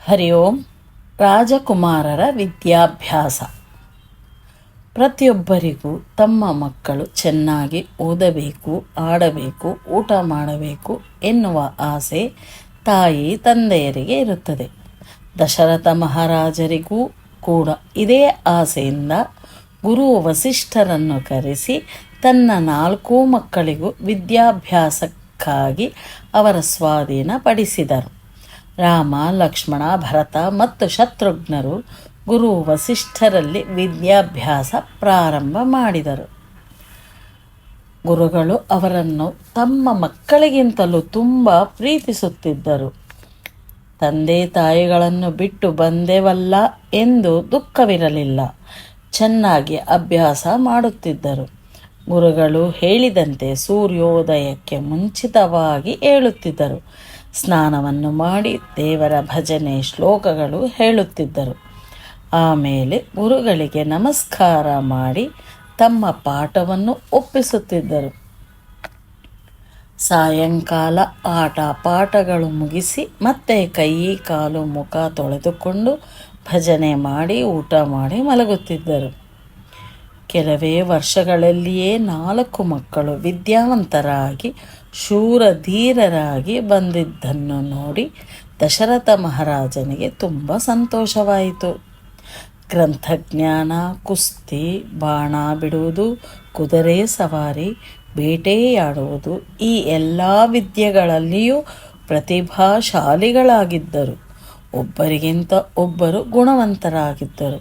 ಹರಿ ಓಂ. ರಾಜಕುಮಾರರ ವಿದ್ಯಾಭ್ಯಾಸ. ಪ್ರತಿಯೊಬ್ಬರಿಗೂ ತಮ್ಮ ಮಕ್ಕಳು ಚೆನ್ನಾಗಿ ಓದಬೇಕು, ಆಡಬೇಕು, ಊಟ ಮಾಡಬೇಕು ಎನ್ನುವ ಆಸೆ ತಾಯಿ ತಂದೆಯರಿಗೆ ಇರುತ್ತದೆ. ದಶರಥ ಮಹಾರಾಜರಿಗೂ ಕೂಡ ಇದೇ ಆಸೆಯಿಂದ ಗುರು ವಸಿಷ್ಠರನ್ನು ಕರೆಸಿ ತನ್ನ 4 ಮಕ್ಕಳಿಗೂ ವಿದ್ಯಾಭ್ಯಾಸಕ್ಕಾಗಿ ಅವರ ಸ್ವಾಧೀನ ಪಡಿಸಿದರು. ರಾಮ, ಲಕ್ಷ್ಮಣ, ಭರತ ಮತ್ತು ಶತ್ರುಘ್ನರು ಗುರು ವಸಿಷ್ಠರಲ್ಲಿ ವಿದ್ಯಾಭ್ಯಾಸ ಪ್ರಾರಂಭ ಮಾಡಿದರು. ಗುರುಗಳು ಅವರನ್ನು ತಮ್ಮ ಮಕ್ಕಳಿಗಿಂತಲೂ ತುಂಬ ಪ್ರೀತಿಸುತ್ತಿದ್ದರು. ತಂದೆ ತಾಯಿಗಳನ್ನು ಬಿಟ್ಟು ಬಂದೆವಲ್ಲ ಎಂದು ದುಃಖವಿರಲಿಲ್ಲ. ಚೆನ್ನಾಗಿ ಅಭ್ಯಾಸ ಮಾಡುತ್ತಿದ್ದರು. ಗುರುಗಳು ಹೇಳಿದಂತೆ ಸೂರ್ಯೋದಯಕ್ಕೆ ಮುಂಚಿತವಾಗಿ ಏಳುತ್ತಿದ್ದರು. ಸ್ನಾನವನ್ನು ಮಾಡಿ ದೇವರ ಭಜನೆ ಶ್ಲೋಕಗಳು ಹೇಳುತ್ತಿದ್ದರು. ಆಮೇಲೆ ಗುರುಗಳಿಗೆ ನಮಸ್ಕಾರ ಮಾಡಿ ತಮ್ಮ ಪಾಠವನ್ನು ಒಪ್ಪಿಸುತ್ತಿದ್ದರು. ಸಾಯಂಕಾಲ ಆಟ ಪಾಠಗಳು ಮುಗಿಸಿ ಮತ್ತೆ ಕೈ ಕಾಲು ಮುಖ ತೊಳೆದುಕೊಂಡು ಭಜನೆ ಮಾಡಿ ಊಟ ಮಾಡಿ ಮಲಗುತ್ತಿದ್ದರು. ಕೆಲವೇ ವರ್ಷಗಳಲ್ಲಿಯೇ 4 ಮಕ್ಕಳು ವಿದ್ಯಾವಂತರಾಗಿ ಶೂರಧೀರರಾಗಿ ಬಂದಿದ್ದನ್ನು ನೋಡಿ ದಶರಥ ಮಹಾರಾಜನಿಗೆ ತುಂಬ ಸಂತೋಷವಾಯಿತು. ಗ್ರಂಥಜ್ಞಾನ, ಕುಸ್ತಿ, ಬಾಣ ಬಿಡುವುದು, ಕುದುರೆ ಸವಾರಿ, ಬೇಟೆಯಾಡುವುದು ಈ ಎಲ್ಲ ವಿದ್ಯೆಗಳಲ್ಲಿಯೂ ಪ್ರತಿಭಾಶಾಲಿಗಳಾಗಿದ್ದರು. ಒಬ್ಬರಿಗಿಂತ ಒಬ್ಬರು ಗುಣವಂತರಾಗಿದ್ದರು.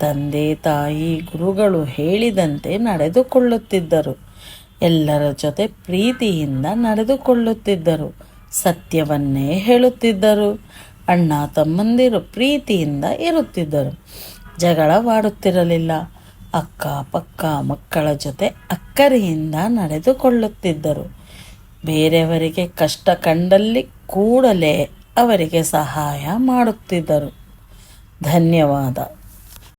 ತಂದೆ ತಾಯಿ ಗುರುಗಳು ಹೇಳಿದಂತೆ ನಡೆದುಕೊಳ್ಳುತ್ತಿದ್ದರು. ಎಲ್ಲರ ಜೊತೆ ಪ್ರೀತಿಯಿಂದ ನಡೆದುಕೊಳ್ಳುತ್ತಿದ್ದರು. ಸತ್ಯವನ್ನೇ ಹೇಳುತ್ತಿದ್ದರು. ಅಣ್ಣ ತಮ್ಮಂದಿರು ಪ್ರೀತಿಯಿಂದ ಇರುತ್ತಿದ್ದರು. ಜಗಳವಾಡುತ್ತಿರಲಿಲ್ಲ. ಅಕ್ಕ ಪಕ್ಕ ಮಕ್ಕಳ ಜೊತೆ ಅಕ್ಕರೆಯಿಂದ ನಡೆದುಕೊಳ್ಳುತ್ತಿದ್ದರು. ಬೇರೆಯವರಿಗೆ ಕಷ್ಟ ಕಂಡಲ್ಲಿ ಕೂಡಲೇ ಅವರಿಗೆ ಸಹಾಯ ಮಾಡುತ್ತಿದ್ದರು. ಧನ್ಯವಾದ.